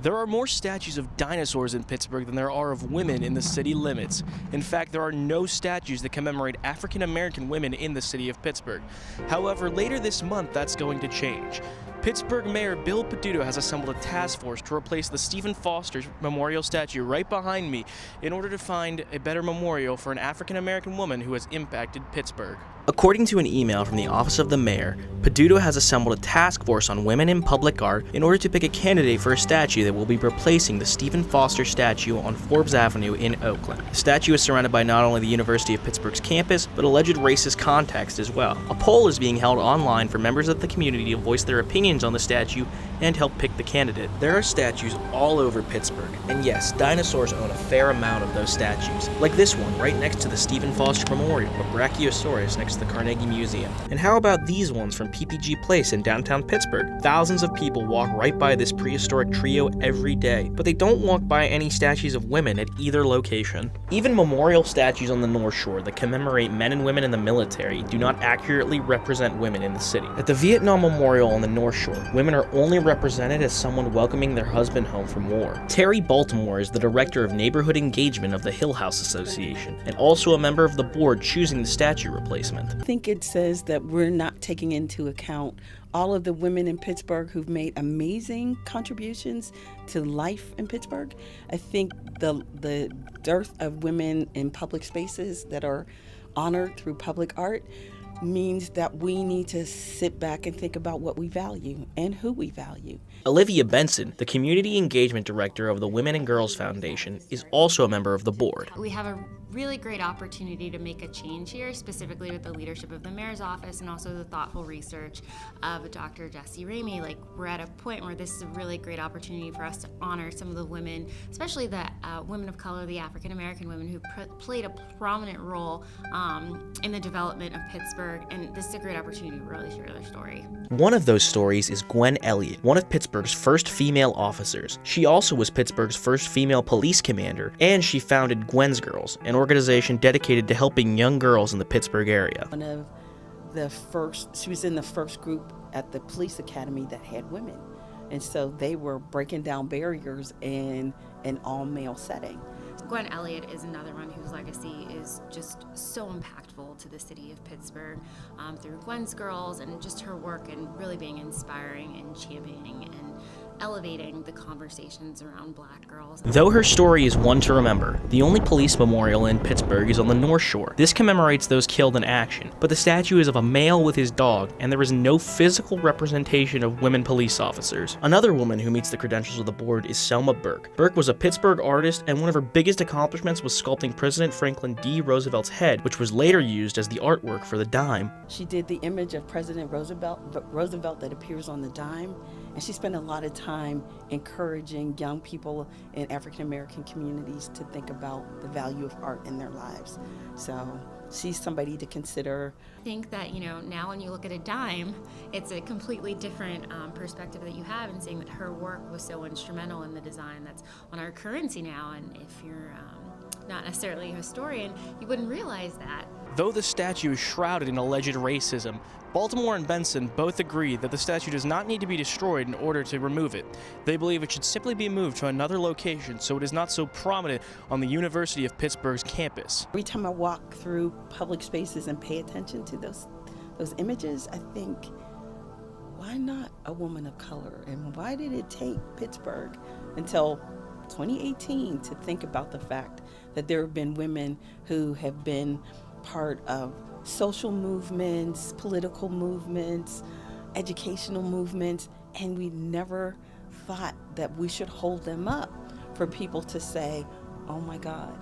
There are more statues of dinosaurs in Pittsburgh than there are of women in the city limits. In fact, there are no statues that commemorate African American women in the city of Pittsburgh. However, later this month, that's going to change. Pittsburgh Mayor Bill Peduto has assembled a task force to replace the Stephen Foster memorial statue right behind me in order to find a better memorial for an African American woman who has impacted Pittsburgh. According to an email from the Office of the Mayor, Peduto has assembled a task force on women in public art in order to pick a candidate for a statue that will be replacing the Stephen Foster statue on Forbes Avenue in Oakland. The statue is surrounded by not only the University of Pittsburgh's campus, but alleged racist context as well. A poll is being held online for members of the community to voice their opinions on the statue and help pick the candidate. There are statues all over Pittsburgh, and yes, dinosaurs own a fair amount of those statues, like this one right next to the Stephen Foster Memorial, a Brachiosaurus next to the Carnegie Museum. And how about these ones from PPG Place in downtown Pittsburgh? Thousands of people walk right by this prehistoric trio every day, but they don't walk by any statues of women at either location. Even memorial statues on the North Shore that commemorate men and women in the military do not accurately represent women in the city. At the Vietnam Memorial on the North Shore, women are only represented as someone welcoming their husband home from war. Terry Baltimore is the director of neighborhood engagement of the Hill House Association, and also a member of the board choosing the statue replacement. I think it says that we're not taking into account all of the women in Pittsburgh who've made amazing contributions to life in Pittsburgh. I think the dearth of women in public spaces that are honored through public art means that we need to sit back and think about what we value and who we value. Olivia Benson, the Community Engagement Director of the Women and Girls Foundation, is also a member of the board. We have a really great opportunity to make a change here, specifically with the leadership of the mayor's office and also the thoughtful research of Dr. Jessie Ramey. Like, we're at a point where this is a really great opportunity for us to honor some of the women, especially the women of color, the African American women who played a prominent role in the development of Pittsburgh, and this is a great opportunity to really share their story. One of those stories is Gwen Elliott, one of Pittsburgh's first female officers. She also was Pittsburgh's first female police commander, and she founded Gwen's Girls, an organization dedicated to helping young girls in the Pittsburgh area. One of the first, she was in the first group at the police academy that had women. And so they were breaking down barriers in an all-male setting. Gwen Elliott is another one whose legacy is just so impactful to the city of Pittsburgh through Gwen's Girls and just her work and really being inspiring and championing and elevating the conversations around Black girls. Though her story is one to remember, the only police memorial in Pittsburgh is on the North Shore. This commemorates those killed in action, but the statue is of a male with his dog, and there is no physical representation of women police officers. Another woman who meets the credentials of the board is Selma Burke. Burke was a Pittsburgh artist, and one of her biggest accomplishments was sculpting President Franklin D. Roosevelt's head, which was later used as the artwork for the dime. She did the image of President Roosevelt that appears on the dime, and she spent a lot of time encouraging young people in African American communities to think about the value of art in their lives. So she's somebody to consider. I think that, now when you look at a dime, it's a completely different perspective that you have, and seeing that her work was so instrumental in the design that's on our currency now. And if you're not necessarily a historian, you wouldn't realize that. Though the statue is shrouded in alleged racism, Baltimore and Benson both agree that the statue does not need to be destroyed in order to remove it. They believe it should simply be moved to another location so it is not so prominent on the University of Pittsburgh's campus. Every time I walk through public spaces and pay attention to those images, I think, why not a woman of color? And why did it take Pittsburgh until 2018 to think about the fact that there have been women who have been part of social movements, political movements, educational movements, and we never thought that we should hold them up for people to say, oh my God,